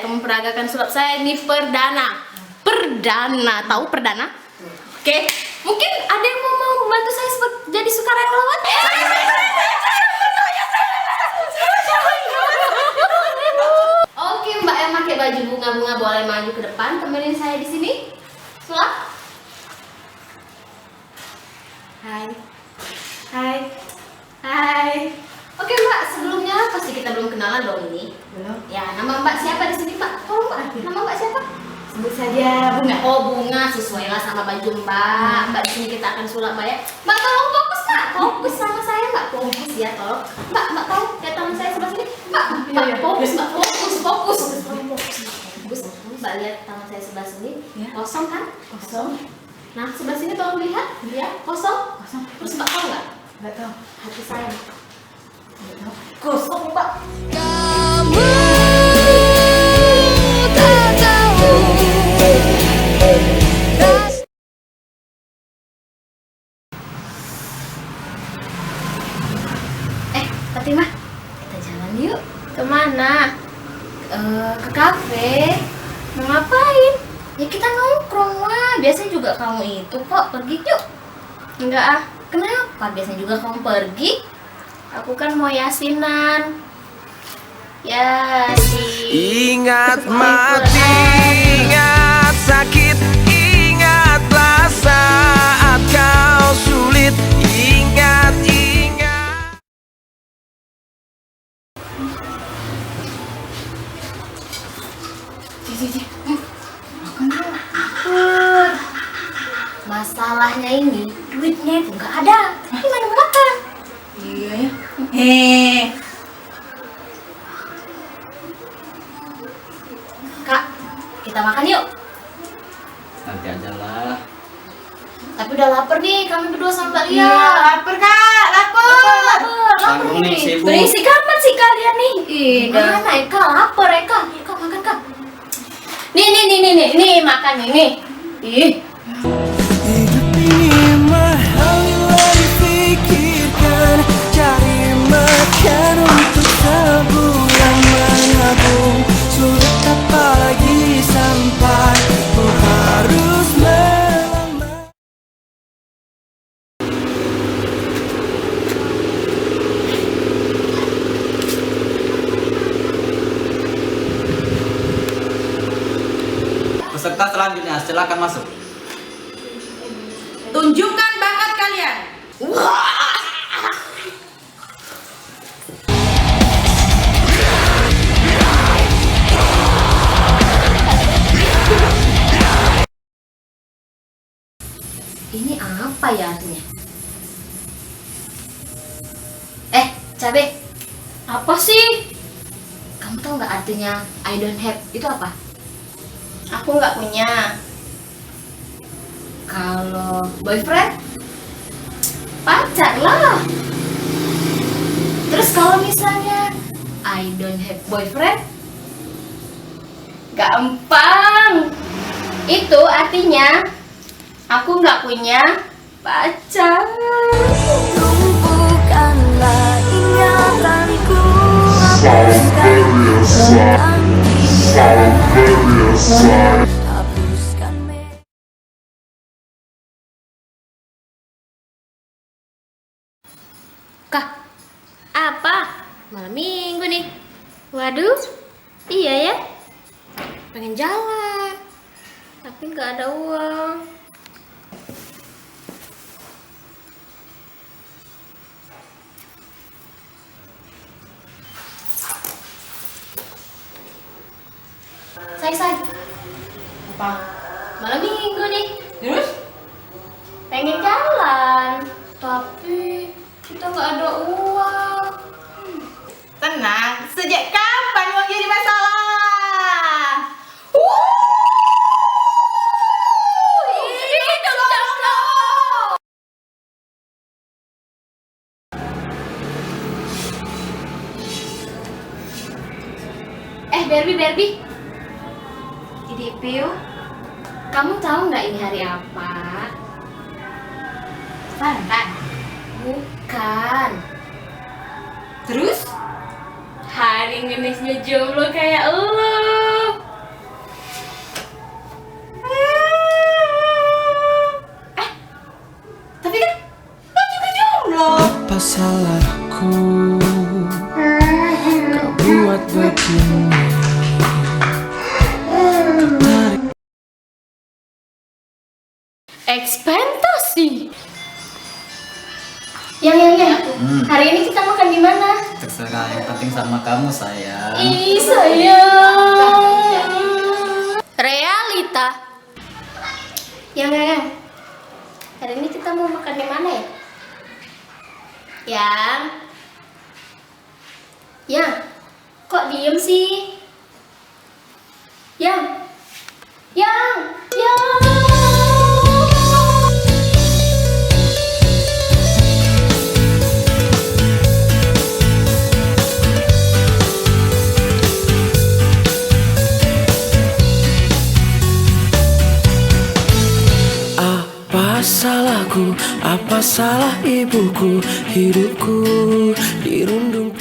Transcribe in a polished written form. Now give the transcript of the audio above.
kamu peragakan sulap saya ini perdana. Perdana, tahu perdana? Oke, mungkin ada yang mau membantu saya jadi sukarelawan? Oke, Mbak yang pakai baju bunga-bunga boleh maju ke depan, temenin saya di sini. Sulap. Hai. Hai. Hai. Oke Mbak, sebelumnya pasti kita belum kenalan dong ini. Belum. Ya, nama Mbak siapa di sini Mbak? Tolong Mbak, nama Mbak siapa? Sebut saja Bunga. Oh Bunga, sesuai lah sama baju Mbak. Mbak di sini kita akan sulap Mbak ya. Mbak tolong fokus Mbak, fokus sama saya Mbak, fokus ya tolong. Mbak tahu lihat tangan saya sebelah sini. Mbak, fokus Mbak, fokus. Mbak lihat tangan saya sebelah sini, Ya. kosong kan? Kosong. Nah sebelah sini tolong lihat, ya kosong. Kosong. Terus Mbak tahu nggak? Nggak tahu. Hati saya. Nggak tahu. Kosong Mbak. Kamu tak tahu. Fatimah, kita jalan yuk. Kemana? Ke kafe. Mau ngapain? Ya kita nongkrong lah. Biasanya juga kamu itu kok pergi yuk. Enggak ah, Kenapa? Biasanya juga kamu pergi. aku kan mau yasinan. Yasin. Ingat mati, ingat sakit, ingatlah saat kau sulit. Ingat. Masalahnya ini duitnya itu nggak ada. Gimana mau makan? Iya ya. Kak, kita makan yuk. Nanti aja lah. Tapi udah lapar nih kami berdua sama Mbak Lia. Iya, lapar Kak, lapar. Tanggung nih sibuk. Berisik amat sih kalian nih. Mana Eka lapar Eka? Eka makan Kak. Nih makan ini. Ih, Hidup ini mahal bila dipikirkan. Cari makan untuk sebulan menabung. Sulit apalagi sampai ku harus melamar. Peserta selanjutnya silakan masuk. Tunjukkan bakat kalian. Ini apa ya artinya? Cabe, apa sih? kamu tahu nggak artinya I don't have itu apa? Aku nggak punya. Kalau boyfriend, Pacar lah. terus kalau misalnya I don't have boyfriend, Gampang. Itu artinya aku nggak punya pacar. Tumpukanlah ingatanku, hapuskan tentang dia. Hapuskan Kak, Apa? malam minggu nih, Waduh, iya ya. pengen jalan. Tapi nggak ada uang. Say, Apa? malam minggu nih. Terus? Pengen jalan. Tapi kita nggak ada uang. Tenang, sejak kapan uang jadi masalah? Barbie. Jadi Piu, Kamu tahu nggak ini hari apa? Valentine. Bukan. Terus? Hari ngenesnya jomblo kayak elu. salahku kau buat begini? Ekspektasi. Yang. Hari ini kita makan di mana? Terserah, yang penting sama kamu sayang. Ih, sayang. Realita. Yang. Hari ini kita mau makan di mana ya? Yang. Kok diem sih? Yang. Apa salahku, apa salah ibuku, hidupku dirundung